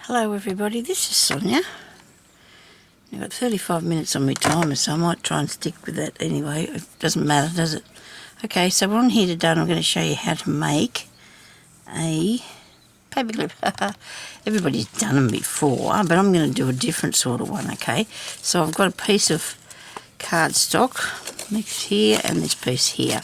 Hello everybody, this is Sonya. I've got 35 minutes on my timer, so I might try and stick with that anyway. It doesn't matter, does it? Okay, so we're on here today and I'm going to show you how to make a paperclip. Everybody's done them before, but I'm going to do a different sort of one, okay? So I've got a piece of cardstock mixed here and this piece here.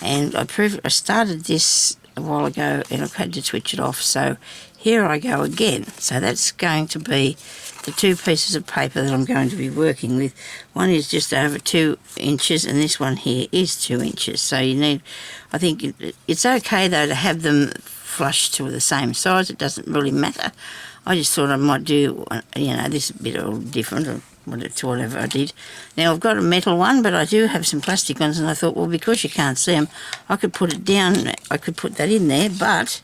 And I started this a while ago and I've had to switch it off, so here I go again. So that's going to be the two pieces of paper that I'm going to be working with. One is just over 2 inches and this one here is 2 inches. So you need, I think it's okay though to have them flush to the same size. It doesn't really matter. I just thought I might do, this a bit all different or whatever I did. Now I've got a metal one, but I do have some plastic ones, and I thought, well, because you can't see them, I could put it down, I could put that in there, but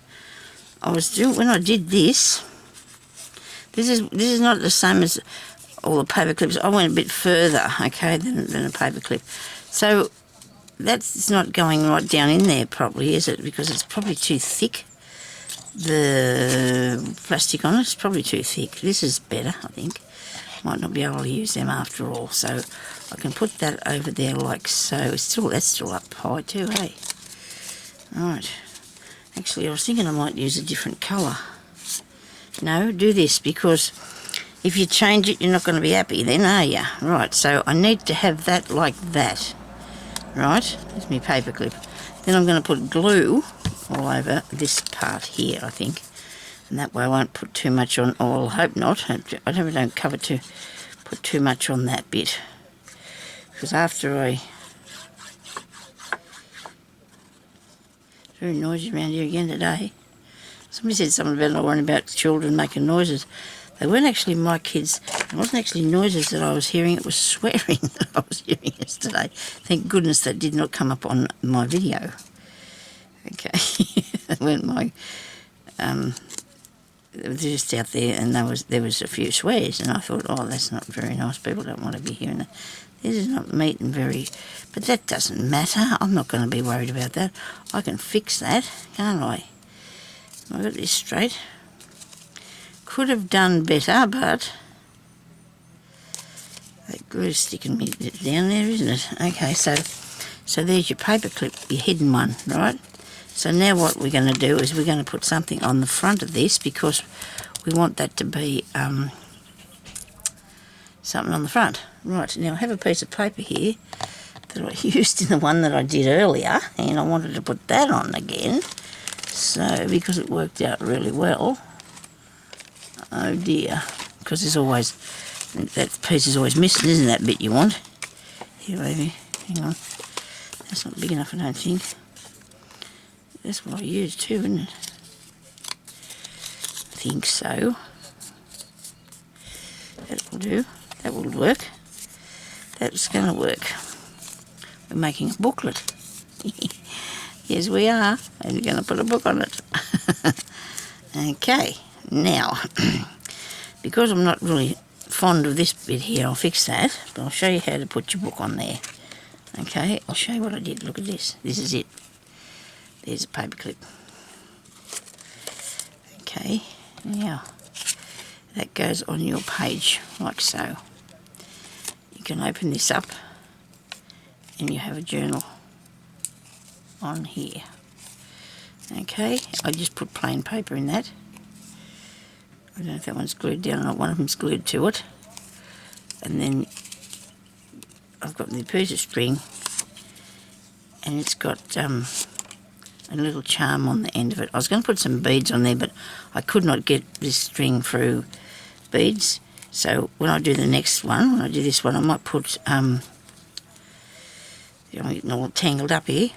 when I did this, this is not the same as all the paper clips. I went a bit further, okay, than a paper clip. So that's not going right down in there properly, is it? Because it's probably too thick. The plastic on it's probably too thick. This is better, I think. Might not be able to use them after all, so I can put that over there like so. That's still up high too, hey? Right. Actually, I was thinking I might use a different colour. No, do this, because if you change it, you're not going to be happy then, are you? Right, so I need to have that like that. Right, there's my paper clip. Then I'm going to put glue all over this part here, I think. And that way I won't put too much on, or I hope not. I don't put too much on that bit. Because after it's very noisy around here again today. Somebody said something about not worrying about children making noises. They weren't actually my kids. It wasn't actually noises that I was hearing. It was swearing that I was hearing yesterday. Thank goodness that did not come up on my video. Okay. They weren't my... They were just out there, and there was a few swears, and I thought, oh, that's not very nice. People don't want to be hearing that. This is not meeting very... But that doesn't matter. I'm not going to be worried about that. I can fix that, can't I? I got this straight. Could have done better, but that glue's sticking me down there, isn't it? Okay, so there's your paper clip, your hidden one, right? So now what we're going to do is we're going to put something on the front of this, because we want that to be something on the front. Right, now I have a piece of paper here that I used in the one that I did earlier, and I wanted to put that on again. So, because it worked out really well, oh dear, because there's always, that piece is always missing, isn't that bit you want? Here, baby, hang on, that's not big enough, I don't think. That's what I used too, isn't it? I think so. That will do, that will work. That's going to work. We're making a booklet. Yes, we are, and we're going to put a book on it. Okay, now, because I'm not really fond of this bit here, I'll fix that, but I'll show you how to put your book on there. Okay, I'll show you what I did. Look at this. This is it. There's a paper clip. Okay, now, that goes on your page, like so. You can open this up, and you have a journal on here. Okay, I just put plain paper in that. I don't know if that one's glued down or not. One of them's glued to it. And then I've got the piece of string, and it's got a little charm on the end of it. I was going to put some beads on there, but I could not get this string through beads. So when I do the next one, when I do this one, I might put, I'm getting all tangled up here.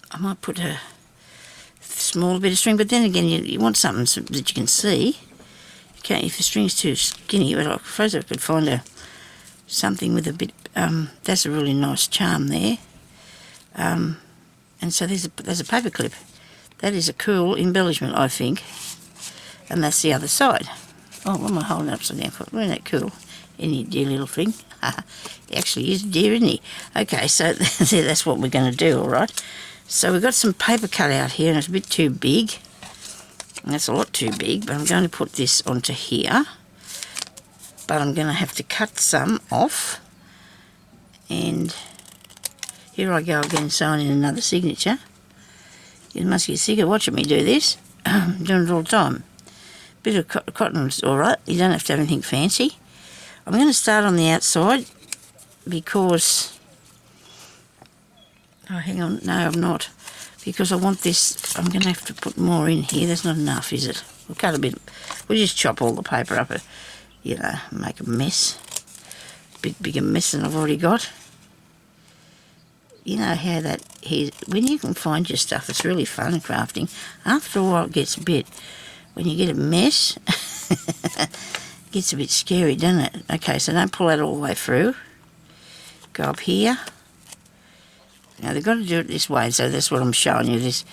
I might put a small bit of string, but then again, you want something that you can see. Okay, if the string's too skinny, but I suppose I could find something with a bit, that's a really nice charm there. And so there's a paper clip. That is a cool embellishment, I think. And that's the other side. Oh, what am I holding upside down for? Isn't that cool? Isn't he, dear little thing? He actually is dear, isn't he? Okay, so that's what we're going to do, all right? So we've got some paper cut out here, and it's a bit too big. That's a lot too big, but I'm going to put this onto here. But I'm going to have to cut some off. And here I go again, signing another signature. You must get sick of watching me do this. I'm doing it all the time. Bit of cotton's alright. You don't have to have anything fancy. I'm going to start on the outside because... Oh, hang on. No, I'm not. Because I want this... I'm going to have to put more in here. That's not enough, is it? We'll cut a bit... We'll just chop all the paper up, you know, make a mess. Bigger mess than I've already got. You know how that... when you can find your stuff, it's really fun crafting. After a while, it gets a bit... When you get a mess... it gets a bit scary, doesn't it? Okay, so don't pull that all the way through. Go up here. Now, they've got to do it this way, so that's what I'm showing you. This,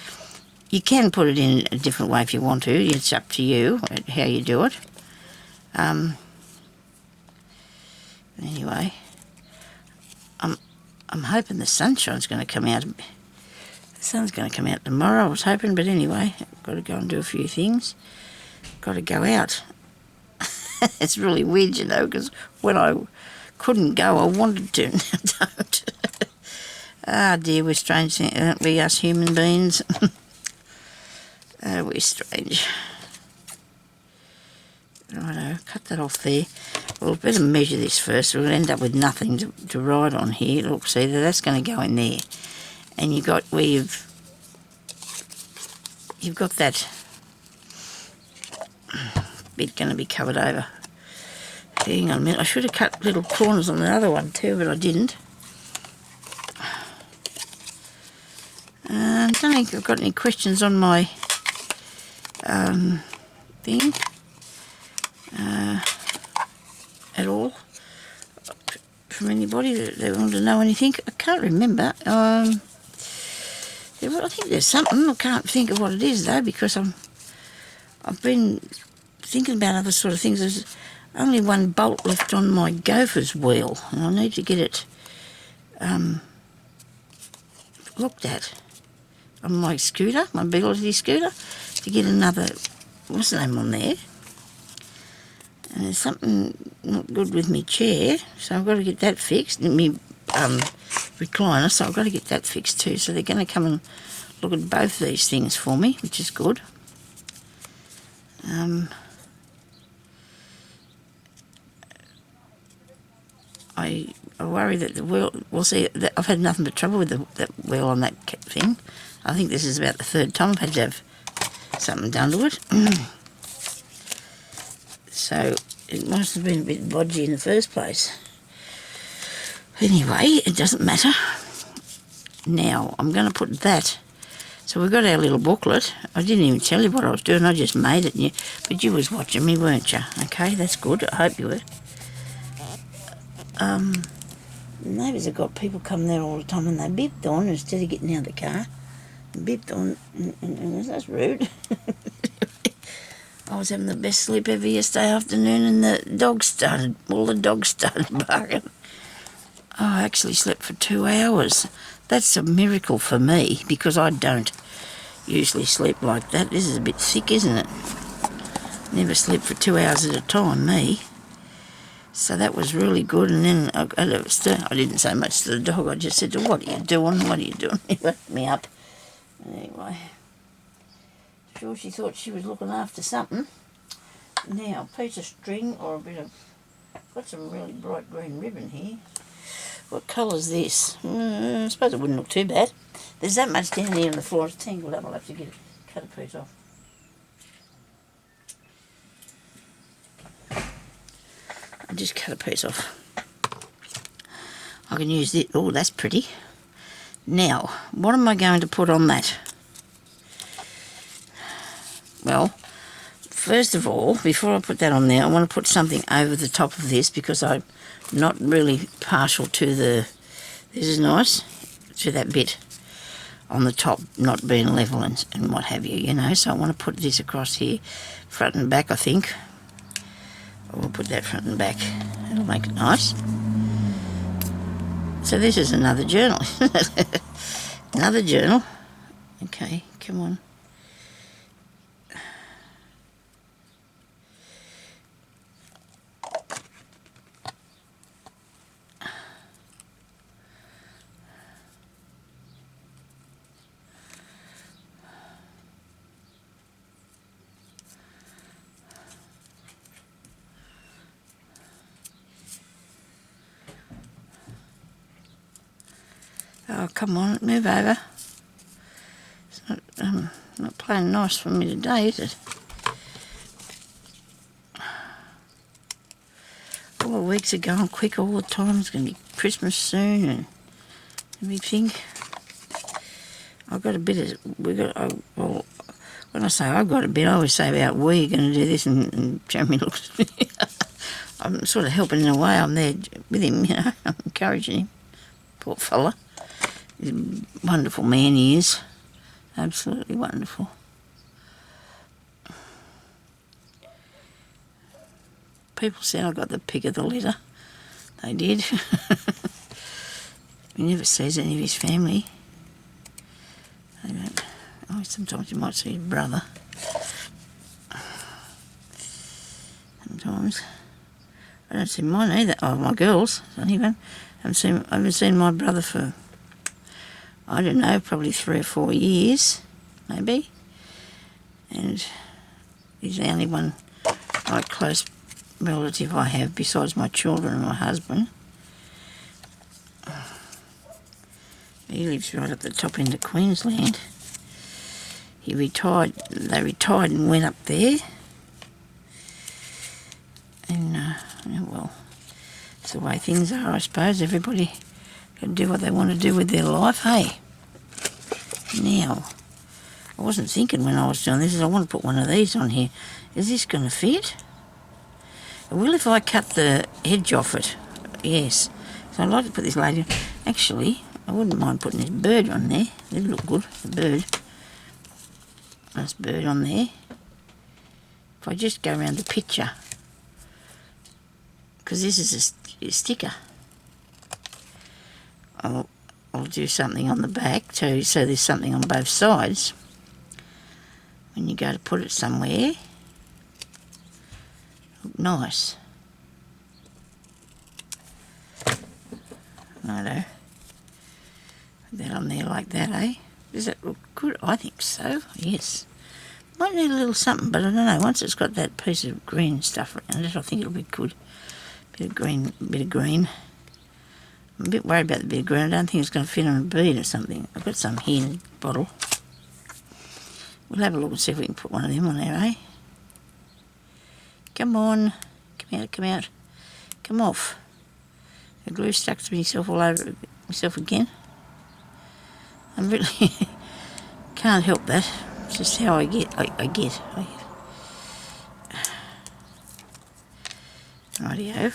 you can put it in a different way if you want to. It's up to you how you do it. Anyway, I'm hoping the sunshine's going to come out. The sun's going to come out tomorrow, I was hoping, but anyway, I've got to go and do a few things. Got to go out. It's really weird, you know, because when I couldn't go, I wanted to. Now I don't. Ah, dear, we're strange, aren't we, us human beings? Oh, we're strange. Righto, cut that off there. We'll better measure this first. We'll end up with nothing to write on here. Look, see, that's going to go in there. And you've got where you've got that bit going to be covered over. Hang on a minute. I should have cut little corners on the other one too, but I didn't. I don't think I've got any questions on my thing at all from anybody that want to know anything. I can't remember. I think there's something. I can't think of what it is though, because I've been thinking about other sort of things. There's only one bolt left on my gopher's wheel, and I need to get it looked at on my scooter, my ability scooter, to get another, what's the name on there? And there's something not good with my chair, so I've got to get that fixed. Me recliner, so I've got to get that fixed too. So they're going to come and look at both these things for me, which is good. I worry that the wheel, we'll see, I've had nothing but trouble with that wheel on that thing. I think this is about the third time I've had to have something done to it. So it must have been a bit bodgy in the first place. Anyway, it doesn't matter. Now, I'm going to put that. So we've got our little booklet. I didn't even tell you what I was doing. I just made it. But you was watching me, weren't you? Okay, that's good. I hope you were. Neighbours have got people come there all the time and they bipped on instead of getting out of the car. Bipped on, and that's rude. I was having the best sleep ever yesterday afternoon and all the dogs started barking. Oh, I actually slept for 2 hours. That's a miracle for me because I don't usually sleep like that. This is a bit thick, isn't it? Never sleep for 2 hours at a time, me. So that was really good. And then I didn't say much to the dog. I just said to her, "What are you doing? What are you doing?" He woke me up. Anyway, sure she thought she was looking after something. Now, a piece of string or a bit of... got some really bright green ribbon here. What colour's this? I suppose it wouldn't look too bad. There's that much down here on the floor. It's tangled up. I'll have to cut a piece off. I'll just cut a piece off. I can use this. Oh, that's pretty. Now, what am I going to put on that? Well, first of all, before I put that on there, I want to put something over the top of this because I'm not really partial to this is nice, to that bit on the top not being level and what have you, you know. So I want to put this across here, front and back, I think. I will put that front and back. That'll make it nice. So this is another journal. Another journal. Okay, come on. Oh, come on, move over. It's not playing nice for me today, is it? All the weeks are going quick all the time. It's going to be Christmas soon and everything. I've got a bit of... well, when I say I've got a bit, I always say about we're going to do this, and Jeremy looks at me. I'm sort of helping in a way. I'm there with him, you know. I'm encouraging him. Poor fella. He's a wonderful man, he is. Absolutely wonderful. People said I got the pick of the litter. They did. He never sees any of his family. They don't. Oh, sometimes you might see his brother. Sometimes. I don't see mine either. Oh, my girls. Anyway, I haven't seen my brother for, I don't know, probably 3 or 4 years, maybe. And he's the only one, like, close relative I have besides my children and my husband. He lives right at the top end of Queensland. He retired, they retired and went up there. And, well, it's the way things are, I suppose. Everybody can do what they want to do with their life, hey? Now, I wasn't thinking when I was doing this, I want to put one of these on here. Is this going to fit? It will if I cut the edge off it, yes. So I'd like to put this lady on. Actually, I wouldn't mind putting this bird on there. It'd look good, the bird. Nice bird on there. If I just go around the picture, because this is a sticker. I'll do something on the back too, so there's something on both sides. When you go to put it somewhere, look nice. Righto. Put that on there like that, eh? Does that look good? I think so, yes. Might need a little something, but I don't know. Once it's got that piece of green stuff around it, I think it'll be good. Bit of green. I'm a bit worried about the bit of green. I don't think it's going to fit on a bead or something. I've got some here in a bottle. We'll have a look and see if we can put one of them on there, eh? Come on. Come out, come out. Come off. The glue stuck to myself all over myself again. I really can't help that. It's just how I get. Rightio.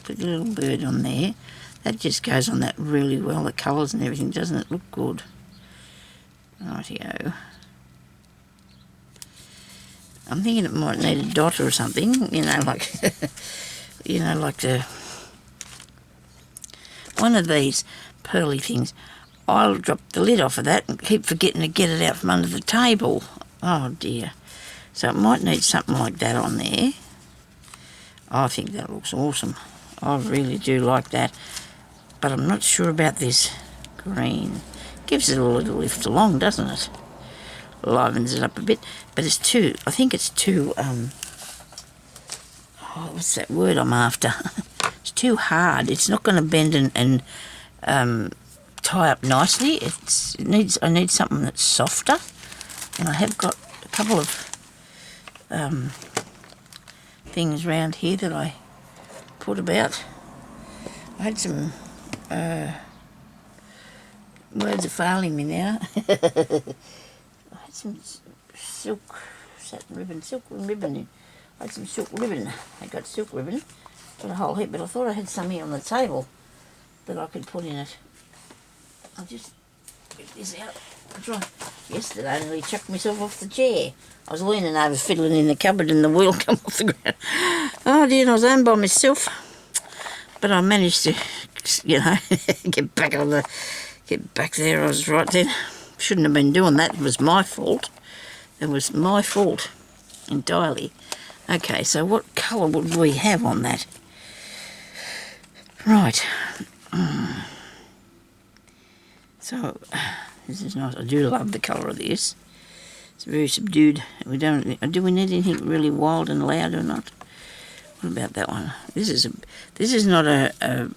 Put the little bird on there. That just goes on that really well, the colours and everything, doesn't it? Look good. Rightio. I'm thinking it might need a dot or something, you know, like, like one of these pearly things. I'll drop the lid off of that and keep forgetting to get it out from under the table. Oh dear. So it might need something like that on there. I think that looks awesome. I really do like that. But I'm not sure about this green. Gives it a little lift along, doesn't it? Livens it up a bit. But it's too, I think it's too, what's that word I'm after? It's too hard. It's not going to bend and tie up nicely. I need something that's softer. And I have got a couple of things around here that I put about. I had some words are failing me now. I had some silk ribbon. I had some silk ribbon. I got silk ribbon, got a whole heap, but I thought I had some here on the table that I could put in it. I'll just get this out. Yesterday I nearly chucked myself off the chair. I was leaning over fiddling in the cupboard and the wheel come off the ground. Oh dear, and I was home by myself. But I managed to, get back there. I was right then. Shouldn't have been doing that. It was my fault. It was my fault entirely. Okay, so what colour would we have on that? Right. So, this is nice. I do love the colour of this. It's very subdued. Do we need anything really wild and loud or not? What about that one? This is not a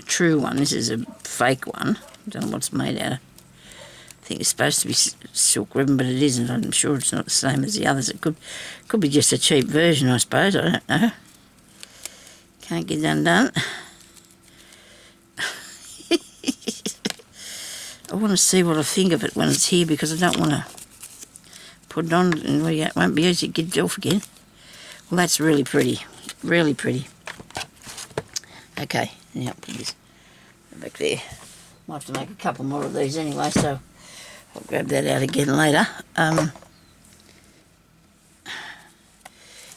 true one. This is a fake one. I don't know what it's made out of. I think it's supposed to be silk ribbon, but it isn't. I'm sure it's not the same as the others. It could be just a cheap version, I suppose. I don't know. Can't get undone. I want to see what I think of it when it's here, because I don't want to put it on and it won't be easy to get it off again. Well, that's really pretty. Really pretty. Okay, now I'll put this back there. Might have to make a couple more of these anyway, so I'll grab that out again later.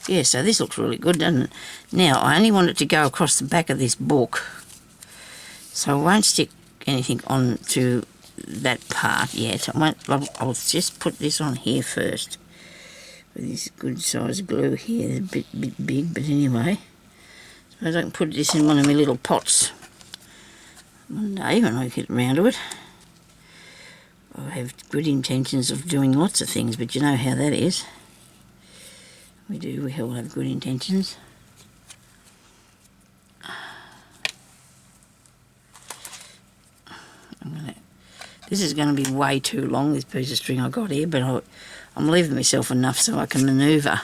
Yeah, so this looks really good, doesn't it? Now, I only want it to go across the back of this book, so I won't stick anything onto that part yet. I'll just put this on here first with this good size glue here. It's a bit big, but anyway. So I can put this in one of my little pots one day when I get around to it. I have good intentions of doing lots of things, but you know how that is. We all have good intentions. This is going to be way too long, this piece of string I got here, but I'm leaving myself enough so I can manoeuvre.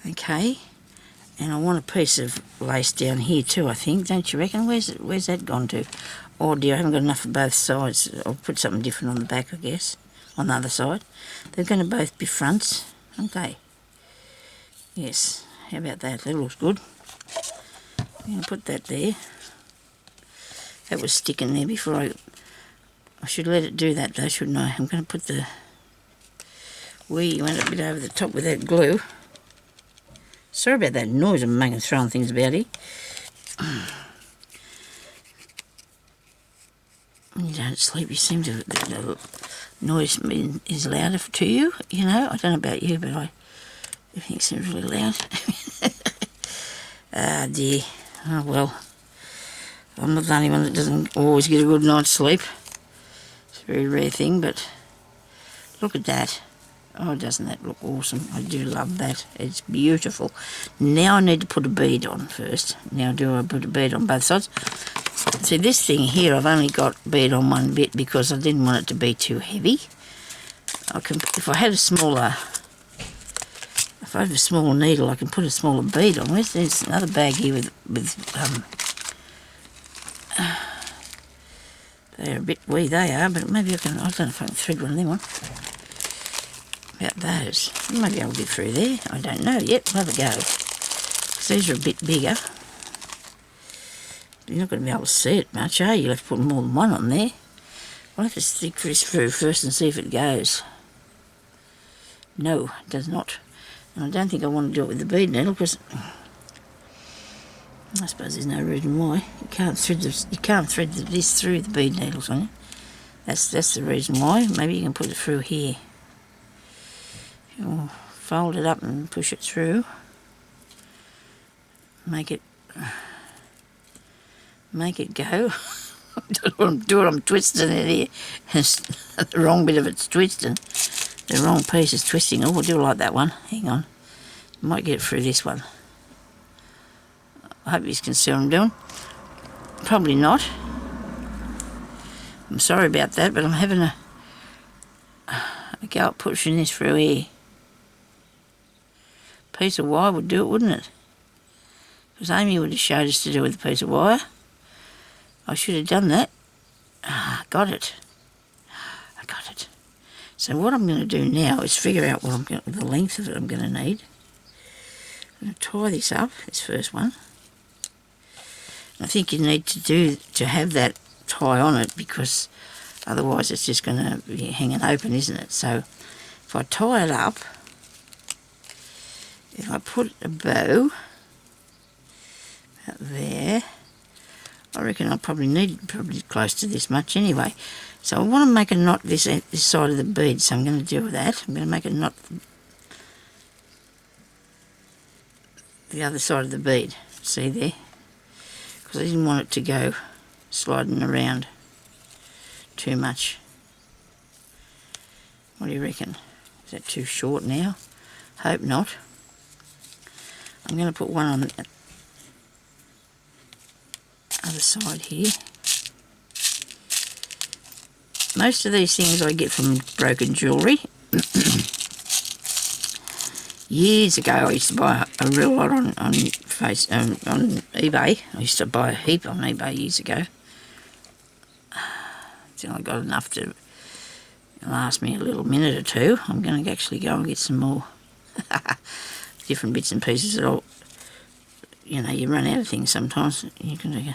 Okay, and I want a piece of lace down here too, I think, don't you reckon? Where's that gone to? Oh dear, I haven't got enough for both sides. I'll put something different on the back, I guess, on the other side. They're going to both be fronts. Okay. Yes, how about that? That looks good. I'm going to put that there. That was sticking there before I should let it do that though, shouldn't I? I'm going to put the went a bit over the top with that glue. Sorry about that noise I'm making, throwing things about here. When you don't sleep, you seem to, the noise is louder to you, you know. I don't know about you, but everything seems really loud. Ah dear. Oh well. I'm not the only one that doesn't always get a good night's sleep. It's a very rare thing, but look at that. Oh, doesn't that look awesome? I do love that. It's beautiful. Now I need to put a bead on first. Now do I put a bead on both sides? See, this thing here, I've only got bead on one bit because I didn't want it to be too heavy. If I had a smaller needle, I can put a smaller bead on. There's another bag here with they're a bit wee, they are, but maybe I don't know if I can thread one of them on. About those. Maybe I'll get through there. I don't know yet. We'll have a go. Because these are a bit bigger. You're not going to be able to see it much, are you? You'll have to put more than one on there. I'll have to stick this through first and see if it goes. No, it does not. And I don't think I want to do it with the bead needle because I suppose there's no reason why. You can't thread this through the bead needles on it. That's the reason why. Maybe you can put it through here. You'll fold it up and push it through. Make it go. I'm twisting it here. The wrong bit of it's twisting. The wrong piece is twisting. Oh, we'll do it like that one. Hang on. Might get it through this one. I hope you can see what I'm doing. Probably not. I'm sorry about that, but I'm having a go at pushing this through here. Piece of wire would do it, wouldn't it? Because Amy would have showed us to do with a piece of wire. I should have done that. Got it. I got it. So what I'm going to do now is figure out the length of it I'm going to need. I'm going to tie this up, this first one. I think you need to have that tie on it because otherwise it's just going to be hanging open, isn't it? So if I tie it up, if I put a bow out there, I reckon I'll probably need close to this much anyway. So I want to make a knot this side of the bead, so I'm going to do that. I'm going to make a knot the other side of the bead. See there? Because I didn't want it to go sliding around too much. What do you reckon? Is that too short now? Hope not. I'm going to put one on the other side here. most of these things I get from broken jewellery. Years ago, I used to buy a real lot on eBay. I used to buy a heap on eBay years ago. Until I got enough to last me a little minute or two. I'm going to actually go and get some more different bits and pieces that I'll, you know, you run out of things sometimes. You can. I'd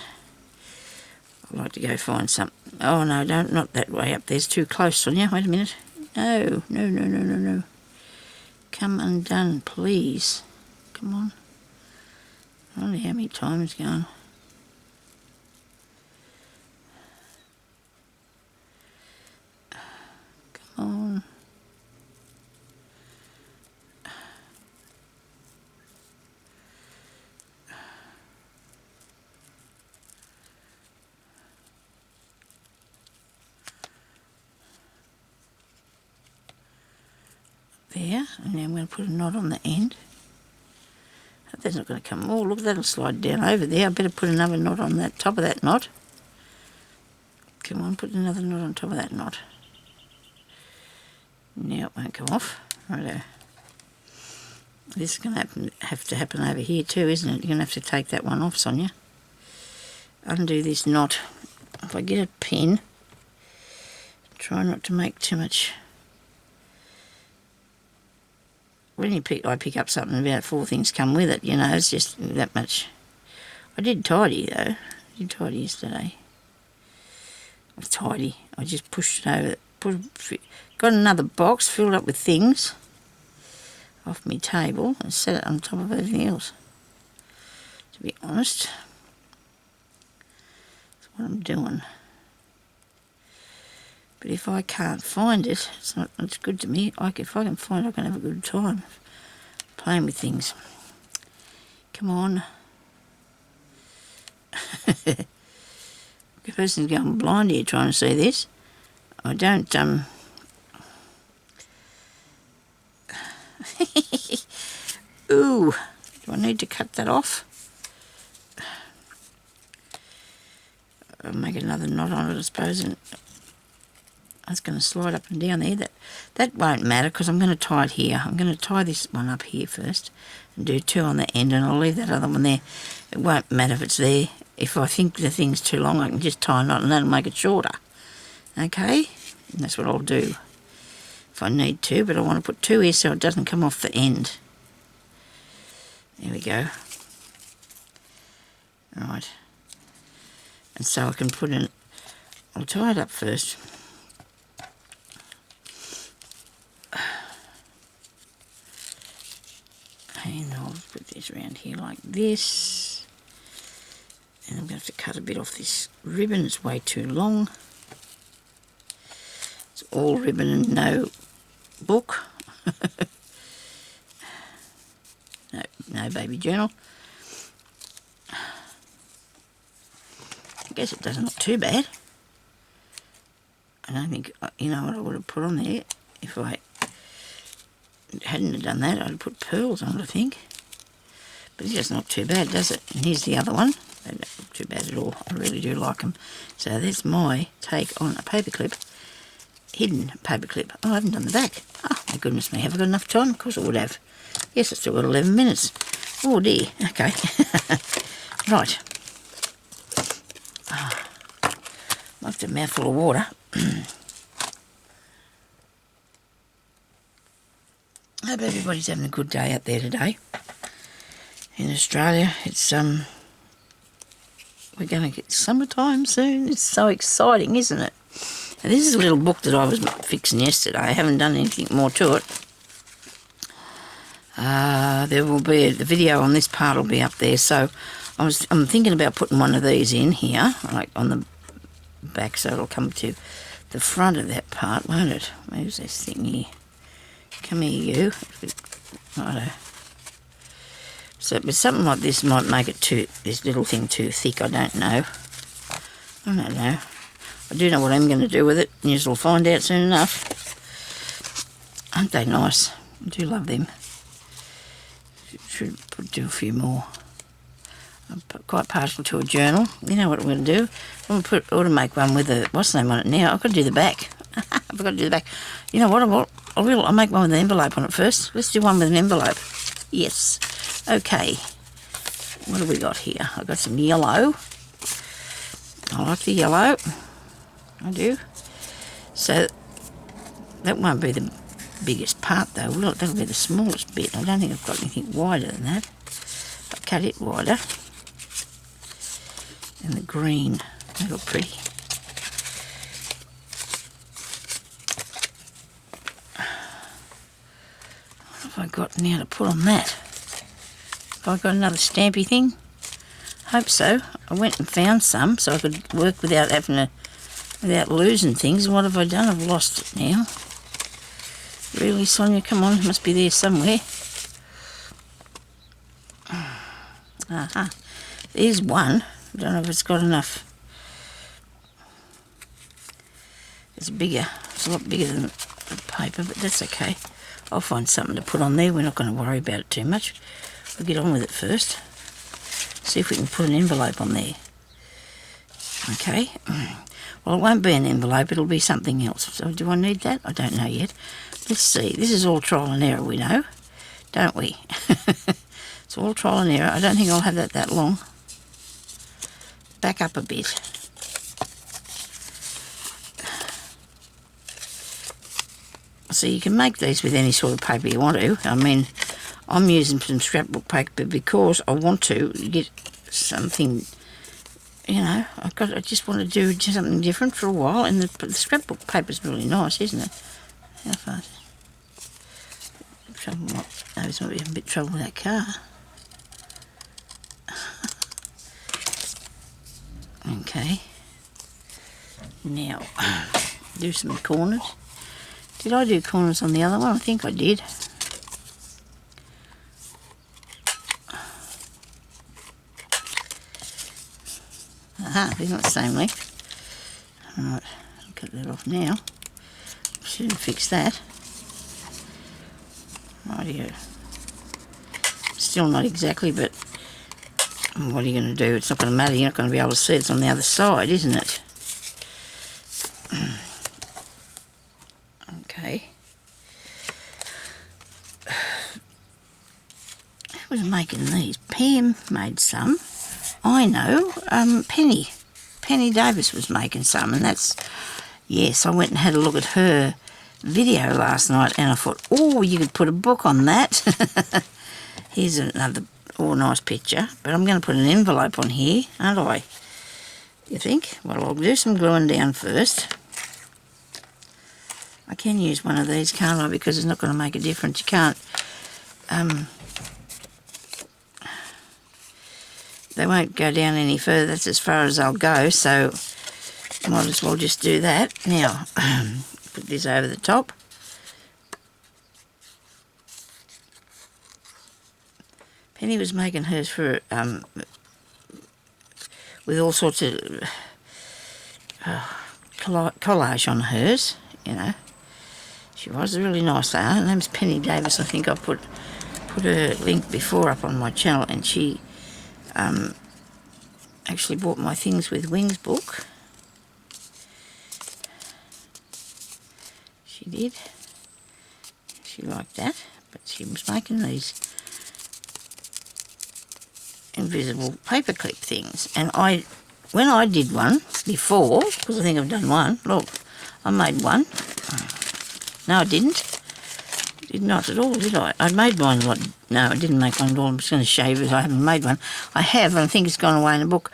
like to go find some. Oh no, not that way up. There's too close, Sonia. Wait a minute. No. Come undone, please. Come on. I don't know how many times gone. Come on. There, and then I'm going to put a knot on the end. That's not going to come. Oh, look, that'll slide down over there. I better put another knot on that top of that knot. Come on, put another knot on top of that knot. Now it won't come off. Righto. This is going to have to happen over here too, isn't it? You're going to have to take that one off, Sonia. Undo this knot. If I get a pin, try not to make too much. When I pick up something, about 4 things come with it, you know, it's just that much. I did tidy though. I did tidy yesterday. Tidy. I just pushed it over. Got another box filled up with things off my table and set it on top of everything else. To be honest, that's what I'm doing. But if I can't find it, it's good to me. If I can find it, I can have a good time playing with things. Come on. The person's going blind here trying to see this. I don't, Ooh, do I need to cut that off? I'll make another knot on it, I suppose, and it's going to slide up and down there. That won't matter because I'm going to tie it here. I'm going to tie this one up here first and do 2 on the end, and I'll leave that other one there. It won't matter if it's there. If I think the thing's too long, I can just tie a knot and that'll make it shorter. Okay? And that's what I'll do if I need to, but I want to put 2 here so it doesn't come off the end. There we go. Right. And so I can put in, I'll tie it up first. And I'll put this around here like this. And I'm going to have to cut a bit off this ribbon. It's way too long. It's all ribbon and no book. No baby journal. I guess it doesn't look too bad. I don't think, you know what I would have put on there if I hadn't have done that. I'd have put pearls on it, I think. But it doesn't look too bad, does it? And here's the other one. They don't look too bad at all. I really do like them. So that's my take on a paperclip. Hidden paperclip. Oh, I haven't done the back. Oh, my goodness me. Have I got enough time? Of course I would have. Yes, it's still got 11 minutes. Oh, dear. Okay. Right. Oh, left a mouthful of water. I hope everybody's having a good day out there today. In Australia, it's we're going to get summertime soon. It's so exciting, isn't it? Now, this is a little book that I was fixing yesterday. I haven't done anything more to it. There will be the video on this part will be up there. So I'm thinking about putting one of these in here, like on the back, so it'll come to the front of that part, won't it? Where's this thing here? Come here, you. Righto. So, but something like this might make it this little thing too thick. I don't know. I do know what I'm going to do with it. You'll find out soon enough. Aren't they nice? I do love them. Should do a few more. I'm quite partial to a journal. You know what I'm going to do? I'm going to make one with a, what's the name on it now? I've got to do the back. I've got to do the back. You know what? I'll make one with an envelope on it first. Let's do one with an envelope. Yes. Okay. What have we got here? I've got some yellow. I like the yellow. I do. So that won't be the biggest part though, will it? That'll be the smallest bit. I don't think I've got anything wider than that. I'll cut it wider. And the green, they look pretty. What have I got now to put on that? Have I got another stampy thing? Hope so. I went and found some so I could work without without losing things. What have I done? I've lost it now. Really, Sonia? Come on, it must be there somewhere. Aha. There's one. I don't know if it's got enough. It's bigger. It's a lot bigger than the paper, but that's okay. I'll find something to put on there. We're not going to worry about it too much. We'll get on with it first. See if we can put an envelope on there. Okay. Well, it won't be an envelope. It'll be something else. So do I need that? I don't know yet. Let's see. This is all trial and error, we know, don't we? It's all trial and error. I don't think I'll have that long. Back up a bit. So you can make these with any sort of paper you want to. I mean, I'm using some scrapbook paper because I want to get something, you know, I just want to do something different for a while, and the scrapbook paper's really nice, isn't it? How far is it? Trouble, no, it's might be a bit of trouble with that car. Okay. Now, do some corners. Did I do corners on the other one? I think I did. Aha, they're not the same length. Alright, I'll cut that off now. Shouldn't fix that. Rightio. Still not exactly, but what are you going to do? It's not going to matter. You're not going to be able to see it. It's on the other side, isn't it? Okay. Who was making these? Pam made some. I know. Penny Davis was making some, and that's, yes, I went and had a look at her video last night, and I thought, oh, you could put a book on that. Here's another nice picture, but I'm going to put an envelope on here, aren't I? You think? Well, I'll do some gluing down first. I can use one of these, can't I? Because it's not going to make a difference. You can't, they won't go down any further. That's as far as I'll go, so might as well just do that. Now, put this over the top. Penny was making hers for with all sorts of collage on hers, you know. She was really nice. Her name's Penny Davis. I think I put her link before up on my channel, and she actually bought my Things with Wings book. She did. She liked that, but she was making these invisible paperclip things, and when I did one before, because I think I've done one, look, I made one. No, I didn't. Did not at all, did I? I made mine a lot. No, I didn't make one at all. I'm just going to show you I haven't made one. I have, and I think it's gone away in the book.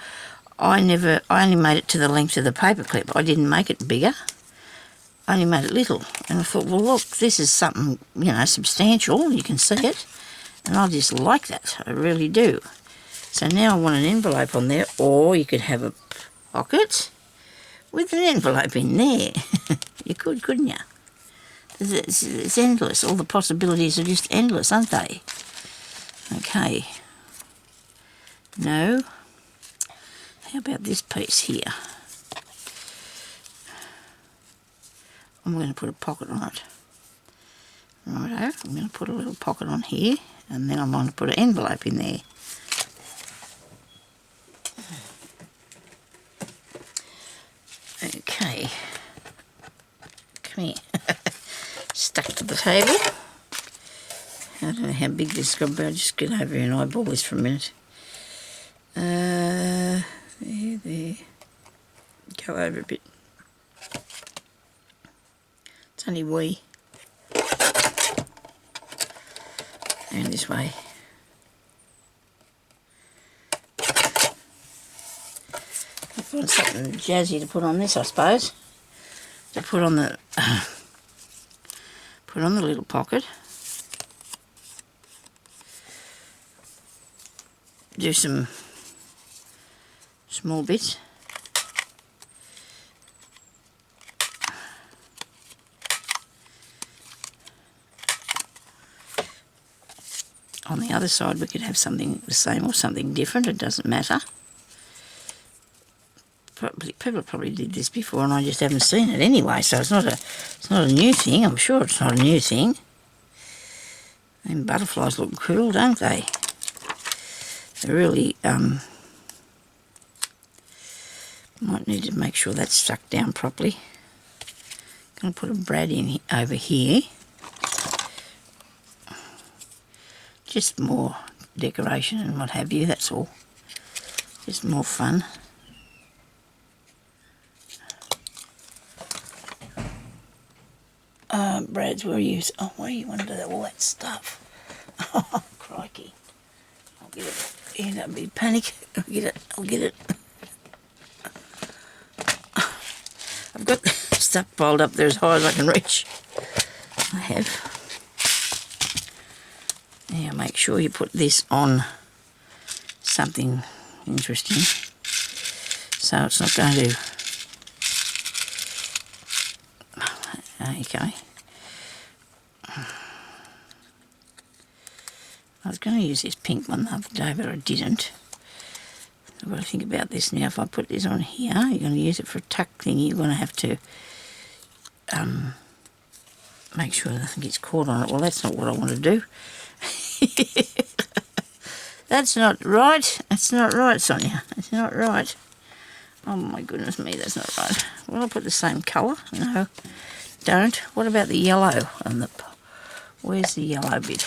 I only made it to the length of the paperclip. I didn't make it bigger. I only made it little. And I thought, well, look, this is something, you know, substantial. You can see it. And I just like that. I really do. So now I want an envelope on there, or you could have a pocket with an envelope in there. You could, couldn't you? It's endless. All the possibilities are just endless, aren't they? Okay. No. How about this piece here? I'm going to put a pocket on it. Righto, I'm going to put a little pocket on here, and then I'm going to put an envelope in there. Come here. Stuck to the table. I don't know how big this is going to be. I'll just get over here and eyeball this for a minute. There. Go over a bit. It's only wee. And this way. I'll find something jazzy to put on this, I suppose. To put on the little pocket. Do some small bits. On the other side we could have something the same or something different, it doesn't matter. People probably did this before and I just haven't seen it anyway, so it's not a new thing. I'm sure it's not a new thing. And butterflies look cool, don't they? They really might need to make sure that's stuck down properly. Going to put a brad in over here. Just more decoration and what have you, that's all. Just more fun. Brads, where are you? Oh, where are you under all that stuff? Oh, crikey. I'll get it. Yeah, don't be panic. I'll get it. I've got stuff piled up there as high as I can reach. I have. Now make sure you put this on something interesting. So it's not going to... Okay. I was going to use this pink one the other day, but I didn't. I've got to think about this now. If I put this on here, you're going to use it for a tuck thing. You're going to have to make sure nothing gets caught on it. Well, that's not what I want to do. That's not right. That's not right, Sonia. That's not right. Oh my goodness me, that's not right. Will I put the same colour? No, don't. What about the yellow on the... Where's the yellow bit?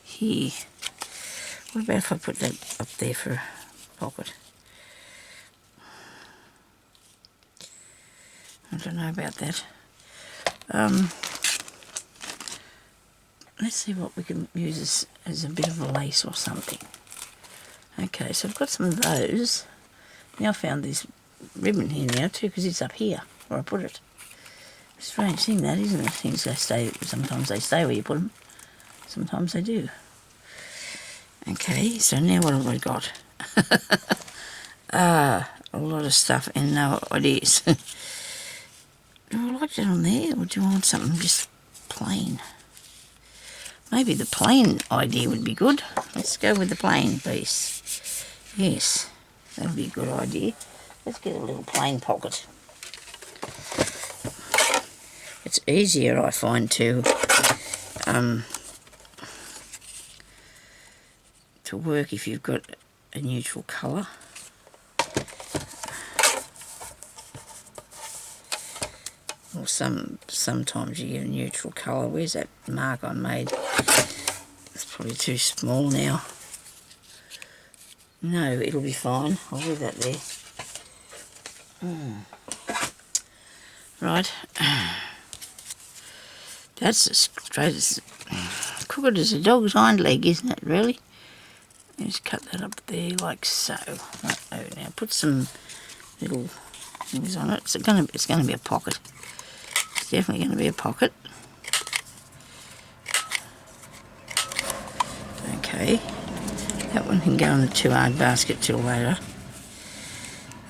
Here. What about if I put that up there for a pocket? I don't know about that. Let's see what we can use as a bit of a lace or something. Okay, so I've got some of those. Now I found this ribbon here now too, because it's up here where I put it. Strange thing that, isn't it? Things they stay. Sometimes they stay where you put them. Sometimes they do. Okay, so now what have I got? A lot of stuff and no ideas. Do I like that on there, or do I want something just plain? Maybe the plain idea would be good. Let's go with the plain piece. Yes, that'll be a good idea. Let's get a little plain pocket. It's easier, I find, to work if you've got a neutral colour. Or sometimes you get a neutral colour. Where's that mark I made? It's probably too small now. No, it'll be fine. I'll leave that there. Right. That's as straight as crooked as a dog's hind leg, isn't it, really? Just cut that up there like so. Right, now put some little things on it. It's gonna be a pocket. It's definitely going to be a pocket. Okay, that one can go in the too hard basket till later.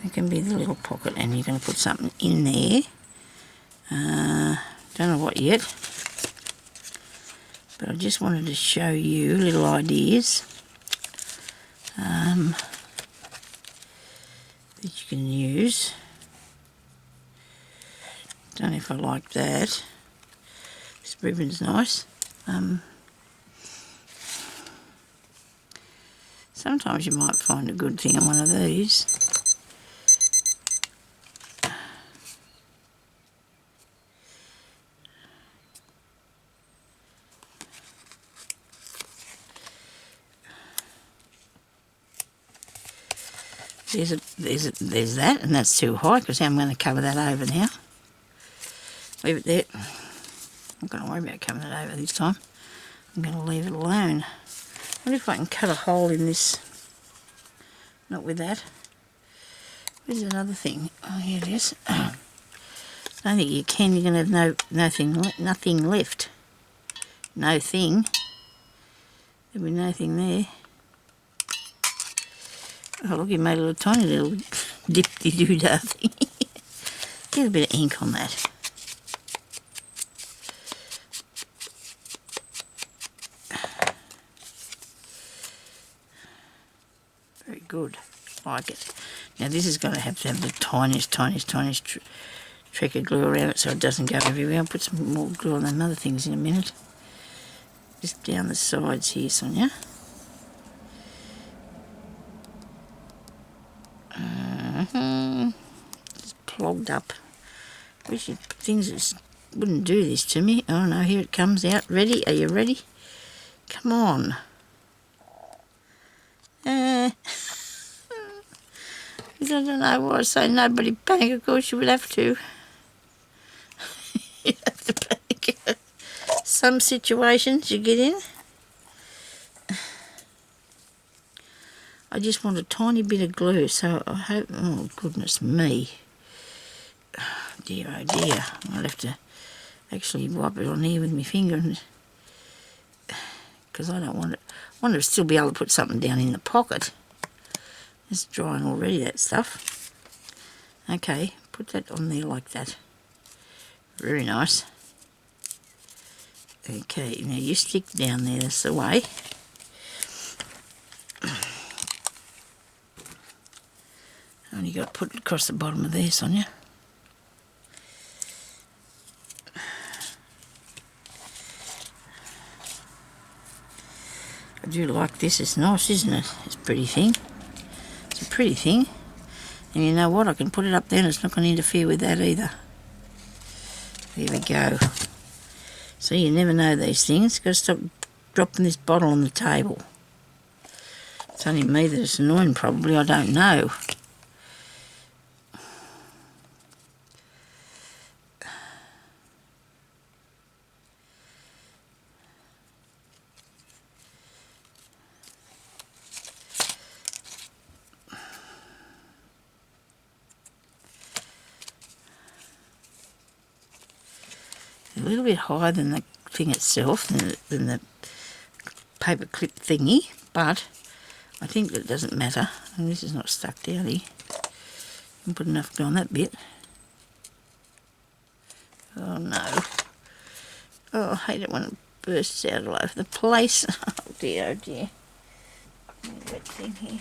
It can be the little pocket, and you're going to put something in there. Don't know what yet, but I just wanted to show you little ideas that you can use. Don't know if I like that. This ribbon's nice. Sometimes you might find a good thing on one of these. There's that, and that's too high because I'm going to cover that over now. Leave it there. I'm not going to worry about covering it over this time. I'm going to leave it alone. I wonder if I can cut a hole in this. Not with that. Where's another thing? Oh, here it is. I don't think you can. You're going to have nothing left. No thing. There'll be nothing there. Oh, look, you made a little tiny little dip-de-doo-dah thing. Get a bit of ink on that. Very good. Like it. Now this is going to have the tiniest trick of glue around it so it doesn't go everywhere. I'll put some more glue on them other things in a minute. Just down the sides here, Sonia. Just clogged up. Wish things that wouldn't do this to me. Oh no, here it comes out. Ready? Are you ready? Come on. I don't know why I say nobody panic. Of course you would have to. You have to panic. Some situations you get in. I just want a tiny bit of glue, so I hope... Oh, goodness me. Oh dear. I'll have to actually wipe it on here with my finger, because I don't want it. I want to still be able to put something down in the pocket. It's drying already, that stuff. Okay, put that on there like that. Very nice. Okay, now you stick down there, that's the way. Only got to put it across the bottom of there, Sonia. I do like this, it's nice, isn't it? It's a pretty thing. It's a pretty thing. And you know what, I can put it up there and it's not going to interfere with that either. There we go. So you never know these things. Got to stop dropping this bottle on the table. It's only me that it's annoying, probably, I don't know. A little bit higher than the thing itself, than the paper clip thingy, but I think that doesn't matter. And this is not stuck down here. You can put enough glue on that bit. Oh no. Oh, I hate it when it bursts out all over the place. Oh dear, oh dear. Wet thing here.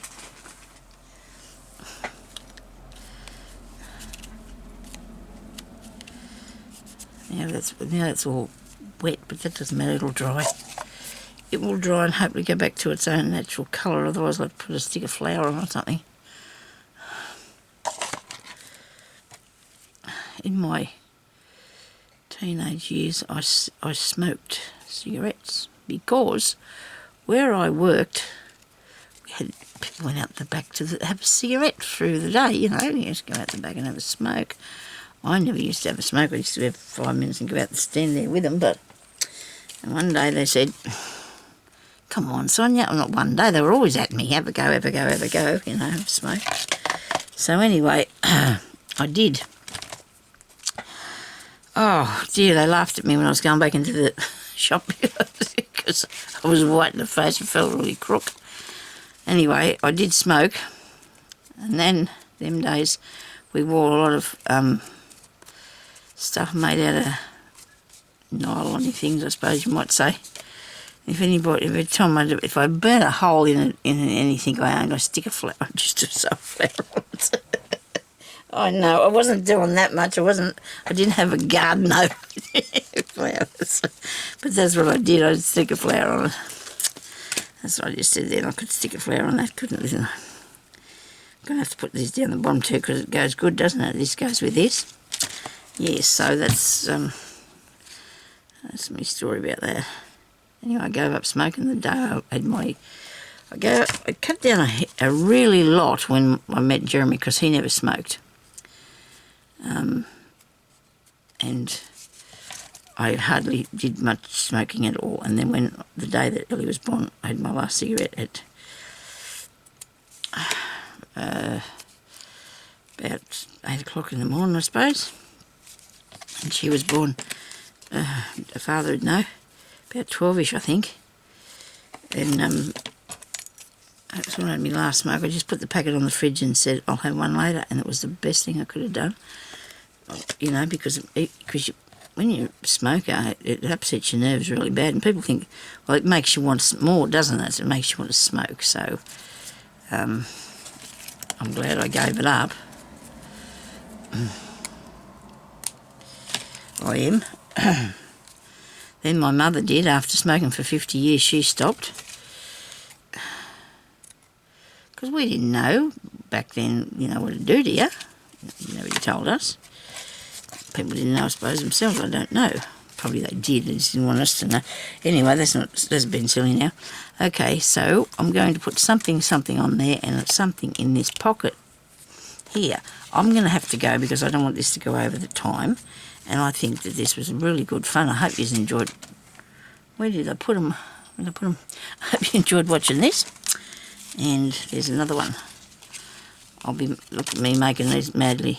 Now that's all wet, but that doesn't matter, it'll dry. It will dry and hopefully go back to its own natural colour, otherwise I'll have to put a stick of flour on or something. In my teenage years, I smoked cigarettes because where I worked, people went out the back to have a cigarette through the day, you know, you used to go out the back and have a smoke. I never used to have a smoke. I used to have 5 minutes and go out and stand there with them. And one day they said, come on, Sonia. Well, not one day. They were always at me. Have a go, you know, have a smoke. So anyway, I did. Oh, dear, they laughed at me when I was going back into the shop because I was white in the face and felt really crook. Anyway, I did smoke. And then, them days, we wore a lot of... stuff made out of nylon things, I suppose you might say. Every time if I burn a hole in anything I own, I stick a flower, just a flower on it. I know, I wasn't doing that much. I didn't have a garden over flowers. But that's what I did, I'd stick a flower on it. That's what I just said then, I could stick a flower on that, couldn't I? I'm going to have to put this down the bottom too because it goes good, doesn't it? This goes with this. Yes, so that's my story about that. Anyway, I gave up smoking the day I had my I cut down a really lot when I met Jeremy because he never smoked. And I hardly did much smoking at all. And then when the day that Ellie was born, I had my last cigarette at about 8 o'clock in the morning, I suppose. And she was born, her father would know, about 12ish, I think. And that was when I had my last smoke. I just put the packet on the fridge and said, I'll have one later. And it was the best thing I could have done. You know, because when you're a smoker, it upsets your nerves really bad. And people think, well, it makes you want more, doesn't it? It makes you want to smoke. So I'm glad I gave it up. I am. Then my mother did. After smoking for 50 years, she stopped. Because we didn't know back then, you know, what to do to you. Nobody told us. People didn't know, I suppose, themselves. I don't know. Probably they did. They just didn't want us to know. Anyway, that's been silly now. Okay, so I'm going to put something on there, and it's something in this pocket here. I'm going to have to go because I don't want this to go over the time. And I think that this was really good fun. I hope you enjoyed. Where did I put them? Where did I put them? I hope you enjoyed watching this. And there's another one. Look at me making these madly.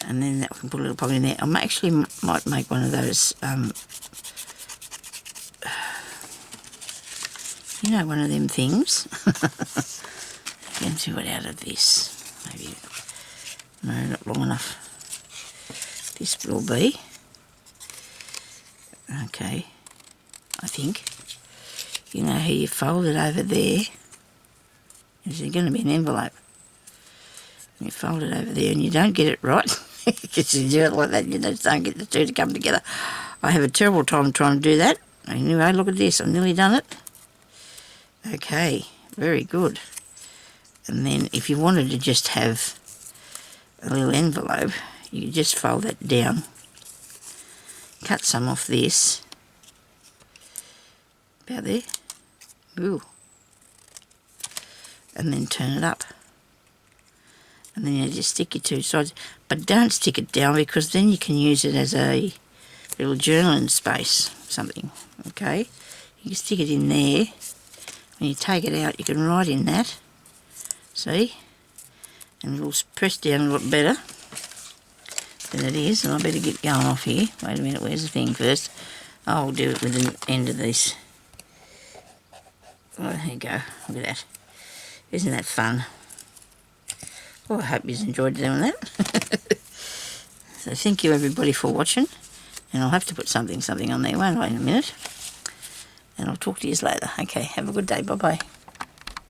And then that we can put a little pocket in there. I actually might make one of those, you know, one of them things. You can do it out of this. Maybe, no, not long enough. This will be. Okay, I think. You know how you fold it over there? Is there going to be an envelope? You fold it over there and you don't get it right. Because you do it like that, you just don't get the two to come together. I have a terrible time trying to do that. Anyway, look at this. I've nearly done it. Okay, very good. And then if you wanted to just have a little envelope, you could just fold that down. Cut some off this. About there. Ooh. And then turn it up. And then you just stick your two sides. But don't stick it down because then you can use it as a little journaling space, something, okay? You can stick it in there. When you take it out, you can write in that. See? And it'll press down a lot better than it is. And I better get going off here. Wait a minute, where's the thing first? I'll do it with the end of this. Oh, there you go. Look at that. Isn't that fun? Well, I hope you enjoyed doing that. So thank you everybody for watching. And I'll have to put something on there, won't I, in a minute? And I'll talk to you later. Okay, have a good day. Bye-bye.